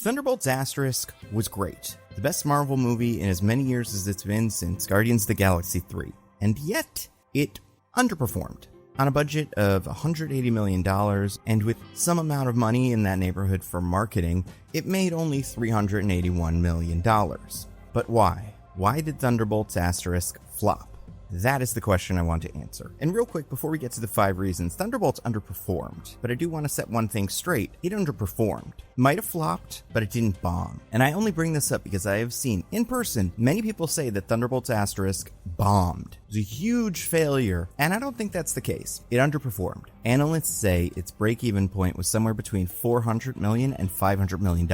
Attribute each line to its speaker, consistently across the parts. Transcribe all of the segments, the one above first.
Speaker 1: Thunderbolts Asterisk was great. The best Marvel movie in as many years as it's been since Guardians of the Galaxy 3. And yet, it underperformed. On a budget of $180 million, and with some amount of money in that neighborhood for marketing, it made only $381 million. But why? Why did Thunderbolts Asterisk flop? That is the question I want to answer. And real quick, before we get to the 5 reasons, Thunderbolts underperformed. But I do want to set one thing straight. It underperformed. Might have flopped, but it didn't bomb. And I only bring this up because I have seen, in person, many people say that Thunderbolts Asterisk bombed. It was a huge failure, and I don't think that's the case. It underperformed. Analysts say its break-even point was somewhere between $400 million and $500 million.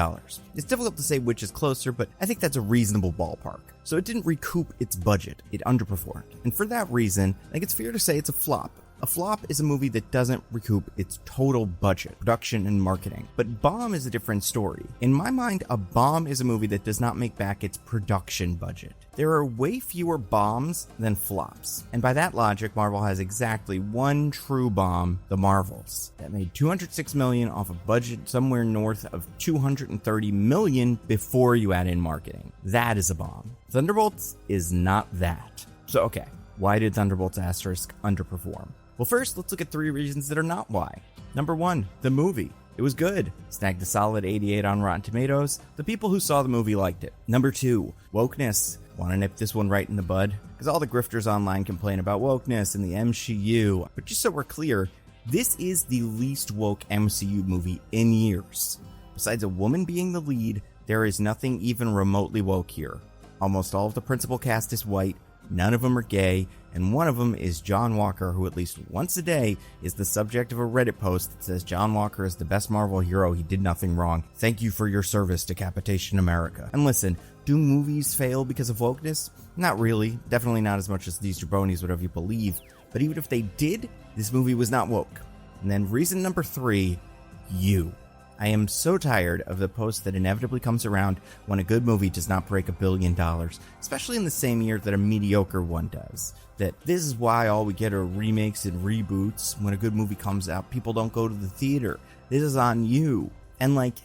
Speaker 1: It's difficult to say which is closer, but I think that's a reasonable ballpark. So it didn't recoup its budget. It underperformed. And for that reason, I think it's fair to say it's a flop. A flop is a movie that doesn't recoup its total budget, production, and marketing. But bomb is a different story. In my mind, a bomb is a movie that does not make back its production budget. There are way fewer bombs than flops. And by that logic, Marvel has exactly one true bomb, The Marvels, that made $206 million off a budget somewhere north of $230 million before you add in marketing. That is a bomb. Thunderbolts is not that. So okay, why did Thunderbolts Asterisk underperform? Well, first, let's look at 3 reasons that are not why. Number 1, the movie. It was good. Snagged a solid 88 on Rotten Tomatoes. The people who saw the movie liked it. Number 2, wokeness. Want to nip this one right in the bud? Because all the grifters online complain about wokeness and the MCU. But just so we're clear, this is the least woke MCU movie in years. Besides a woman being the lead, there is nothing even remotely woke here. Almost all of the principal cast is white. None of them are gay, and one of them is John Walker, who at least once a day is the subject of a Reddit post that says John Walker is the best Marvel hero, he did nothing wrong. Thank you for your service to Capitation America. And listen, do movies fail because of wokeness? Not really. Definitely not as much as these jabronis would have you believe. But even if they did, this movie was not woke. And then reason number 3, you. I am so tired of the post that inevitably comes around when a good movie does not break $1 billion, especially in the same year that a mediocre one does. That this is why all we get are remakes and reboots. When a good movie comes out, people don't go to the theater. This is on you. And it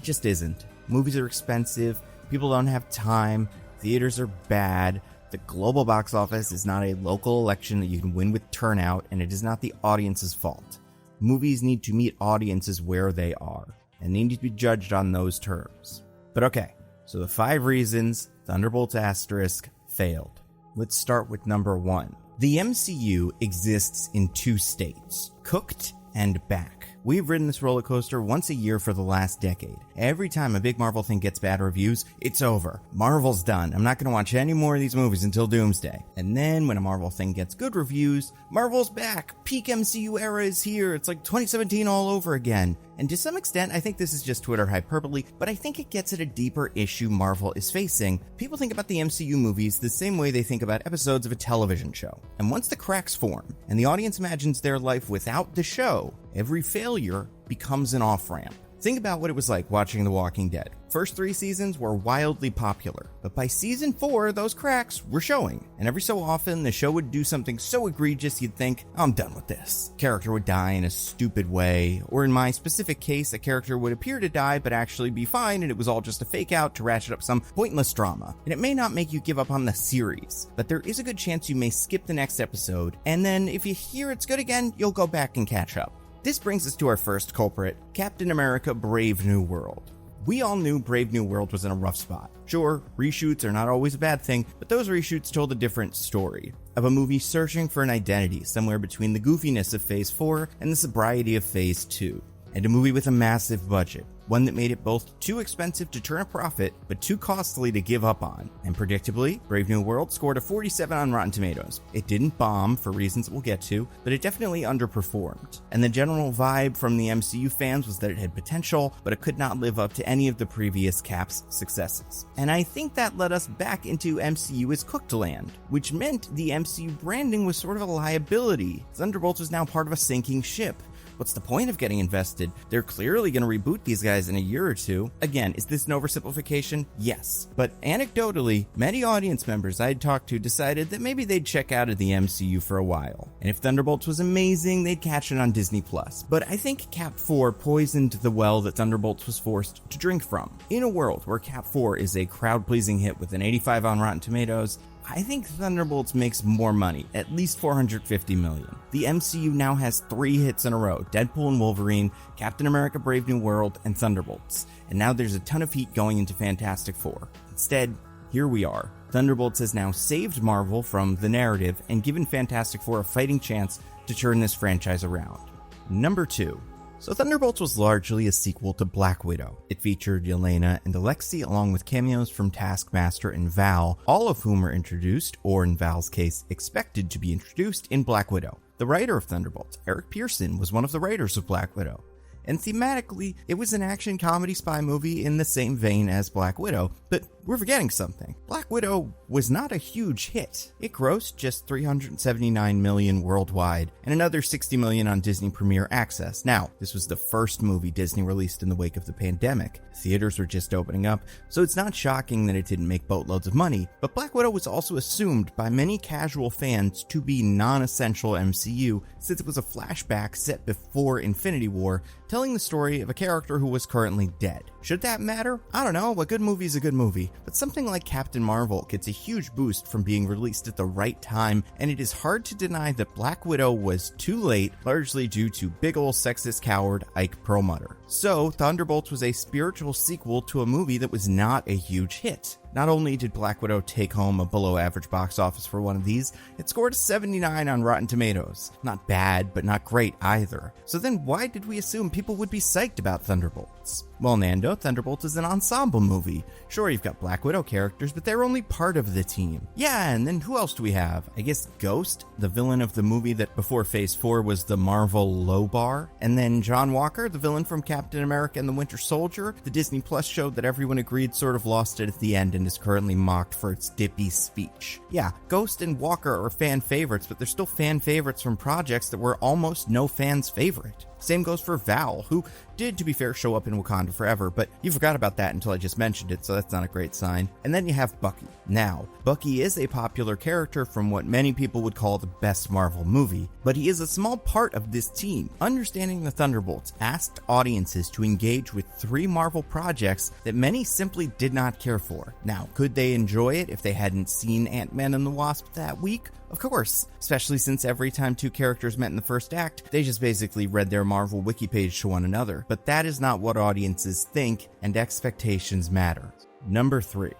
Speaker 1: just isn't. Movies are expensive, people don't have time, theaters are bad, the global box office is not a local election that you can win with turnout, and it is not the audience's fault. Movies need to meet audiences where they are, and they need to be judged on those terms. But okay, so the 5 reasons Thunderbolts Asterisk failed. Let's start with number 1. The MCU exists in 2 states, cooked and back. We've ridden this roller coaster once a year for the last decade. Every time a big Marvel thing gets bad reviews, it's over. Marvel's done. I'm not going to watch any more of these movies until Doomsday. And then when a Marvel thing gets good reviews, Marvel's back. Peak MCU era is here. It's like 2017 all over again. And to some extent, I think this is just Twitter hyperbole, but I think it gets at a deeper issue Marvel is facing. People think about the MCU movies the same way they think about episodes of a television show. And once the cracks form, and the audience imagines their life without the show, every failure becomes an off-ramp. Think about what it was like watching The Walking Dead. First 3 seasons were wildly popular, but by season 4, those cracks were showing. And every so often, the show would do something so egregious you'd think, I'm done with this. Character would die in a stupid way, or in my specific case, a character would appear to die but actually be fine and it was all just a fake out to ratchet up some pointless drama. And it may not make you give up on the series, but there is a good chance you may skip the next episode, and then if you hear it's good again, you'll go back and catch up. This brings us to our first culprit, Captain America: Brave New World. We all knew Brave New World was in a rough spot. Sure, reshoots are not always a bad thing, but those reshoots told a different story, of a movie searching for an identity somewhere between the goofiness of Phase 4 and the sobriety of Phase 2. And a movie with a massive budget, one that made it both too expensive to turn a profit, but too costly to give up on. And predictably, Brave New World scored a 47 on Rotten Tomatoes. It didn't bomb, for reasons we'll get to, but it definitely underperformed. And the general vibe from the MCU fans was that it had potential, but it could not live up to any of the previous Cap's successes. And I think that led us back into MCU as cooked land, which meant the MCU branding was sort of a liability. Thunderbolts was now part of a sinking ship. What's the point of getting invested? They're clearly going to reboot these guys in a year or two. Again, is this an oversimplification? Yes. But anecdotally, many audience members I'd talked to decided that maybe they'd check out of the MCU for a while. And if Thunderbolts was amazing, they'd catch it on Disney+. But I think Cap 4 poisoned the well that Thunderbolts was forced to drink from. In a world where Cap 4 is a crowd-pleasing hit with an 85 on Rotten Tomatoes, I think Thunderbolts makes more money, at least $450 million. The MCU now has 3 hits in a row: Deadpool and Wolverine, Captain America Brave New World, and Thunderbolts. And now there's a ton of heat going into Fantastic Four. Instead, here we are. Thunderbolts has now saved Marvel from the narrative and given Fantastic Four a fighting chance to turn this franchise around. Number 2. So Thunderbolts was largely a sequel to Black Widow. It featured Yelena and Alexei along with cameos from Taskmaster and Val, all of whom were introduced, or in Val's case, expected to be introduced in Black Widow. The writer of Thunderbolts, Eric Pearson, was one of the writers of Black Widow. And thematically, it was an action comedy spy movie in the same vein as Black Widow, but we're forgetting something. Black Widow was not a huge hit. It grossed just $379 million worldwide and another $60 million on Disney Premier Access. Now, this was the first movie Disney released in the wake of the pandemic. Theaters were just opening up, so it's not shocking that it didn't make boatloads of money, but Black Widow was also assumed by many casual fans to be non-essential MCU since it was a flashback set before Infinity War, telling the story of a character who was currently dead. Should that matter? I don't know. A good movie is a good movie, but something like Captain Marvel gets a huge boost from being released at the right time, and it is hard to deny that Black Widow was too late, largely due to big ol' sexist coward Ike Perlmutter. So, Thunderbolts was a spiritual sequel to a movie that was not a huge hit. Not only did Black Widow take home a below-average box office for one of these, it scored a 79 on Rotten Tomatoes. Not bad, but not great either. So then why did we assume people would be psyched about Thunderbolts? Well, Nando, Thunderbolts is an ensemble movie. Sure, you've got Black Widow characters, but they're only part of the team. Yeah, and then who else do we have? I guess Ghost, the villain of the movie that before Phase 4 was the Marvel low bar. And then John Walker, the villain from Captain America and the Winter Soldier, the Disney Plus show that everyone agreed sort of lost it at the end and is currently mocked for its dippy speech. Yeah, Ghost and Walker are fan favorites, but they're still fan favorites from projects that were almost no fans' favorite. Same goes for Val, who did, to be fair, show up in Wakanda Forever, but you forgot about that until I just mentioned it, so that's not a great sign. And then you have Bucky. Now, Bucky is a popular character from what many people would call the best Marvel movie, but he is a small part of this team. Understanding the Thunderbolts asked audiences to engage with 3 Marvel projects that many simply did not care for. Now, could they enjoy it if they hadn't seen Ant-Man and the Wasp that week? Of course, especially since every time 2 characters met in the first act, they just basically read their Marvel wiki page to one another. But that is not what audiences think, and expectations matter. Number 3.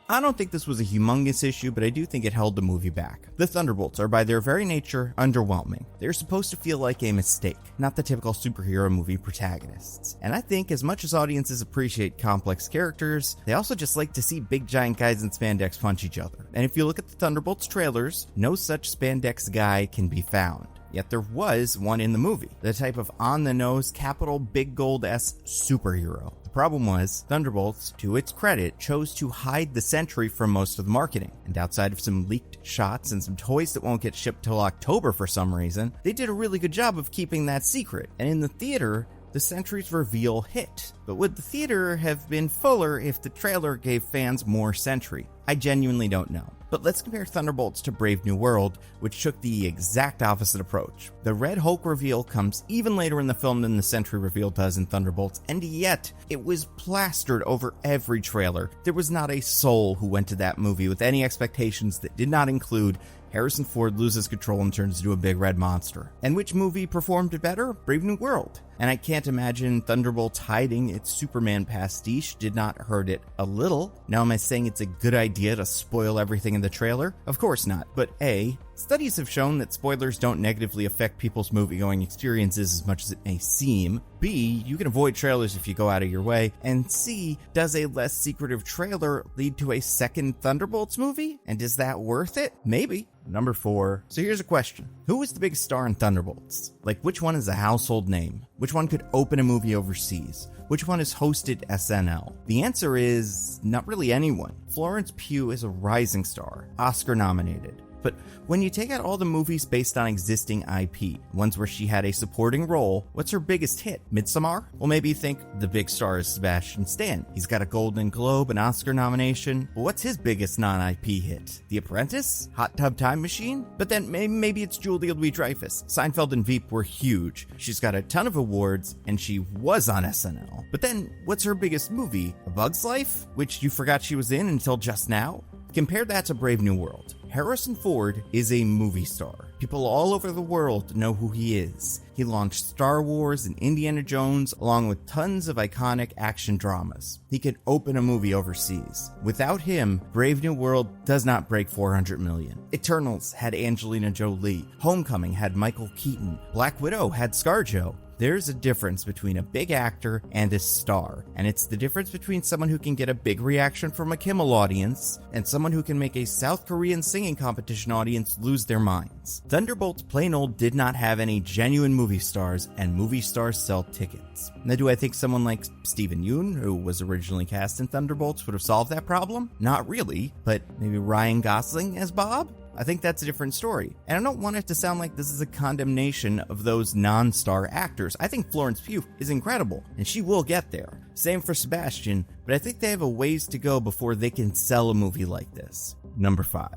Speaker 1: I don't think this was a humongous issue, but I do think it held the movie back. The Thunderbolts are by their very nature underwhelming. They're supposed to feel like a mistake, not the typical superhero movie protagonists. And I think as much as audiences appreciate complex characters, they also just like to see big giant guys in spandex punch each other. And if you look at the Thunderbolts trailers, no such spandex guy can be found. Yet there was one in the movie, the type of on-the-nose, capital big gold S superhero. The problem was, Thunderbolts, to its credit, chose to hide the Sentry from most of the marketing. And outside of some leaked shots and some toys that won't get shipped till October for some reason, they did a really good job of keeping that secret. And in the theater, the Sentry's reveal hit. But would the theater have been fuller if the trailer gave fans more Sentry? I genuinely don't know. But let's compare Thunderbolts to Brave New World, which took the exact opposite approach. The Red Hulk reveal comes even later in the film than the Sentry reveal does in Thunderbolts, and yet it was plastered over every trailer. There was not a soul who went to that movie with any expectations that did not include Harrison Ford loses control and turns into a big red monster. And which movie performed better? Brave New World. And I can't imagine Thunderbolts hiding its Superman pastiche did not hurt it a little. Now am I saying it's a good idea to spoil everything in the trailer? Of course not. But A, studies have shown that spoilers don't negatively affect people's movie-going experiences as much as it may seem. B, you can avoid trailers if you go out of your way. And C, does a less secretive trailer lead to a second Thunderbolts movie? And is that worth it? Maybe. Number 4. So here's a question. Who is the biggest star in Thunderbolts? Like, which one is a household name? Which one could open a movie overseas? Which one has hosted SNL? The answer is not really anyone. Florence Pugh is a rising star, Oscar nominated. But when you take out all the movies based on existing IP, ones where she had a supporting role, what's her biggest hit? Midsommar? Well, maybe you think the big star is Sebastian Stan. He's got a Golden Globe, an Oscar nomination. But what's his biggest non-IP hit? The Apprentice? Hot Tub Time Machine? But then maybe it's Julia Louis-Dreyfus. Seinfeld and Veep were huge. She's got a ton of awards, and she was on SNL. But then, what's her biggest movie? A Bug's Life? Which you forgot she was in until just now? Compare that to Brave New World. Harrison Ford is a movie star. People all over the world know who he is. He launched Star Wars and Indiana Jones, along with tons of iconic action dramas. He could open a movie overseas. Without him, Brave New World does not break 400 million. Eternals had Angelina Jolie. Homecoming had Michael Keaton. Black Widow had ScarJo. There's a difference between a big actor and a star, and it's the difference between someone who can get a big reaction from a Kimmel audience and someone who can make a South Korean singing competition audience lose their minds. Thunderbolts plain old did not have any genuine movie stars, and movie stars sell tickets. Now, do I think someone like Steven Yeun, who was originally cast in Thunderbolts, would have solved that problem? Not really, but maybe Ryan Gosling as Bob? I think that's a different story. And I don't want it to sound like this is a condemnation of those non-star actors. I think Florence Pugh is incredible, and she will get there. Same for Sebastian, but I think they have a ways to go before they can sell a movie like this. Number 5.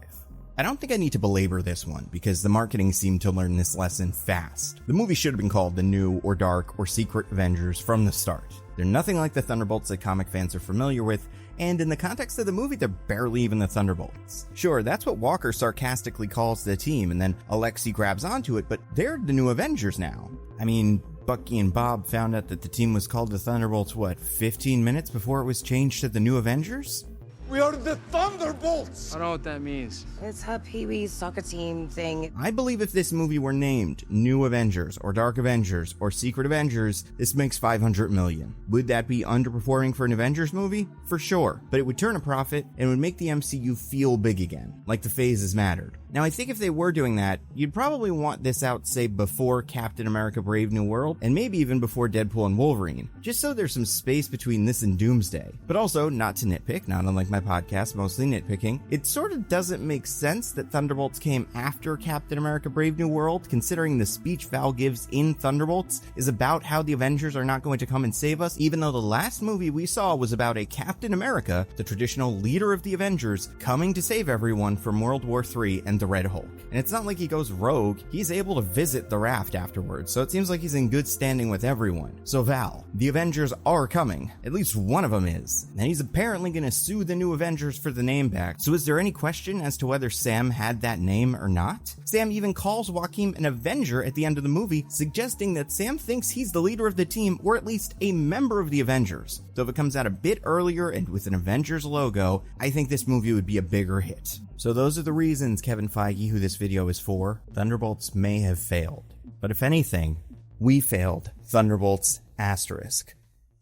Speaker 1: I don't think I need to belabor this one, because the marketing seemed to learn this lesson fast. The movie should have been called the New or Dark or Secret Avengers from the start. They're nothing like the Thunderbolts that comic fans are familiar with, and in the context of the movie, they're barely even the Thunderbolts. Sure, that's what Walker sarcastically calls the team, and then Alexei grabs onto it, but they're the New Avengers now. I mean, Bucky and Bob found out that the team was called the Thunderbolts, 15 minutes before it was changed to the New Avengers?
Speaker 2: We are the Thunderbolts!
Speaker 3: I don't know what that means.
Speaker 4: It's a Pee-wee's soccer team thing.
Speaker 1: I believe if this movie were named New Avengers or Dark Avengers or Secret Avengers, this makes 500 million. Would that be underperforming for an Avengers movie? For sure, but it would turn a profit and would make the MCU feel big again, like the phases mattered. Now, I think if they were doing that, you'd probably want this out, say, before Captain America Brave New World, and maybe even before Deadpool and Wolverine, just so there's some space between this and Doomsday. But also, not to nitpick, not unlike my podcast, mostly nitpicking, it sort of doesn't make sense that Thunderbolts came after Captain America Brave New World, considering the speech Val gives in Thunderbolts is about how the Avengers are not going to come and save us, even though the last movie we saw was about a Captain America, the traditional leader of the Avengers, coming to save everyone from World War III and the Red Hulk. And it's not like he goes rogue, he's able to visit the raft afterwards, so it seems like he's in good standing with everyone. So Val, the Avengers are coming, at least one of them is, and he's apparently gonna sue the New Avengers for the name back. So is there any question as to whether Sam had that name or not? Sam even calls Joaquin an Avenger at the end of the movie, suggesting that Sam thinks he's the leader of the team, or at least a member of the Avengers. So if it comes out a bit earlier and with an Avengers logo, I think this movie would be a bigger hit. So those are the reasons, Kevin Feige, who this video is for. Thunderbolts may have failed. But if anything, we failed Thunderbolts asterisk.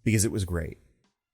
Speaker 1: Because it was great.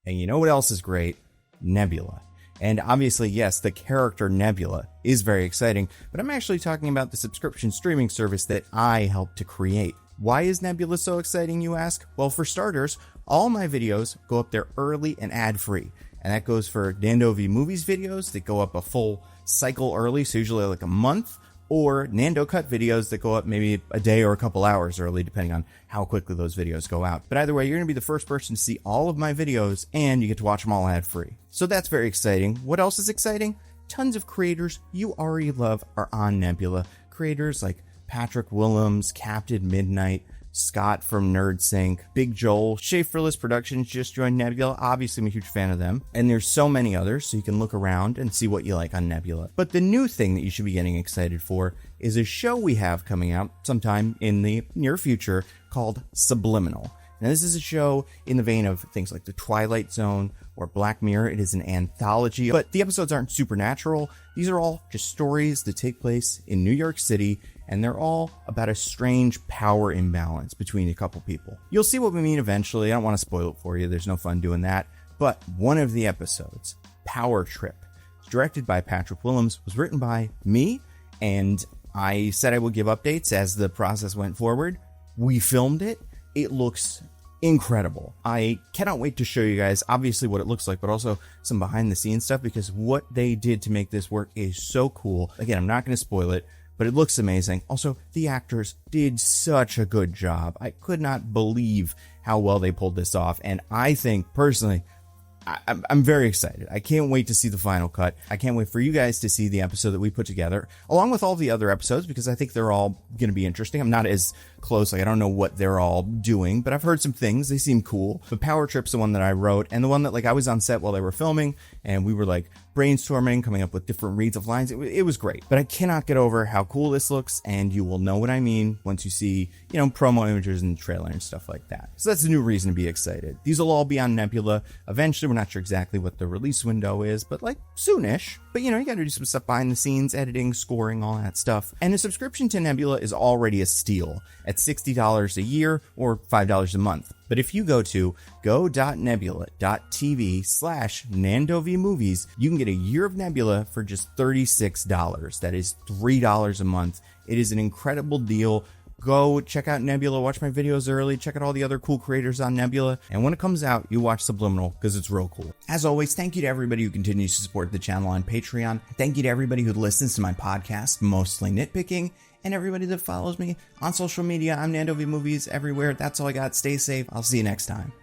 Speaker 1: And you know what else is great? Nebula. And obviously, yes, the character Nebula is very exciting, but I'm actually talking about the subscription streaming service that I helped to create. Why is Nebula so exciting, you ask? Well, for starters, all my videos go up there early and ad-free. And that goes for Nando V Movies videos that go up a full cycle early, so usually like a month, or Nando Cut videos that go up maybe a day or a couple hours early, depending on how quickly those videos go out. But either way, you're going to be the first person to see all of my videos, and you get to watch them all ad-free. So that's very exciting. What else is exciting? Tons of creators you already love are on Nebula. Creators like Patrick Willems, Captain Midnight, Scott from NerdSync, Big Joel, Schaeferless Productions just joined Nebula. Obviously, I'm a huge fan of them. And there's so many others, so you can look around and see what you like on Nebula. But the new thing that you should be getting excited for is a show we have coming out sometime in the near future called Subliminal. Now, this is a show in the vein of things like The Twilight Zone or Black Mirror. It is an anthology, but the episodes aren't supernatural. These are all just stories that take place in New York City, and they're all about a strange power imbalance between a couple people. You'll see what we mean eventually. I don't want to spoil it for you. There's no fun doing that. But one of the episodes, Power Trip, directed by Patrick Willems, was written by me, and I said I would give updates as the process went forward. We filmed it. It looks incredible. I cannot wait to show you guys obviously what it looks like, but also some behind the scenes stuff, because what they did to make this work is so cool. Again, I'm not going to spoil it, but it looks amazing. Also, the actors did such a good job. I could not believe how well they pulled this off, and I think personally, I'm very excited. I can't wait to see the final cut. I can't wait for you guys to see the episode that we put together, along with all the other episodes, because I think they're all going to be interesting. I'm not as close, like I don't know what they're all doing, but I've heard some things. They seem cool. But Power Trip's the one that I wrote, and the one that like I was on set while they were filming, and we were like brainstorming, coming up with different reads of lines. It was great. But I cannot get over how cool this looks, and you will know what I mean once you see, promo images and trailer and stuff like that. So that's a new reason to be excited. These will all be on Nebula eventually. We're not sure exactly what the release window is, but like soonish. But you gotta do some stuff behind the scenes, editing, scoring, all that stuff. And the subscription to Nebula is already a steal at $60 a year or $5 a month. But if you go to go.nebula.tv/NandoVMovies, you can get a year of Nebula for just $36. That is $3 a month. It is an incredible deal. Go check out Nebula, watch my videos early, check out all the other cool creators on Nebula, and when it comes out, you watch Subliminal, because it's real cool. As always, thank you to everybody who continues to support the channel on Patreon. Thank you to everybody who listens to my podcast, Mostly Nitpicking, and everybody that follows me on social media. I'm NandoVMovies everywhere. That's all I got. Stay safe. I'll see you next time.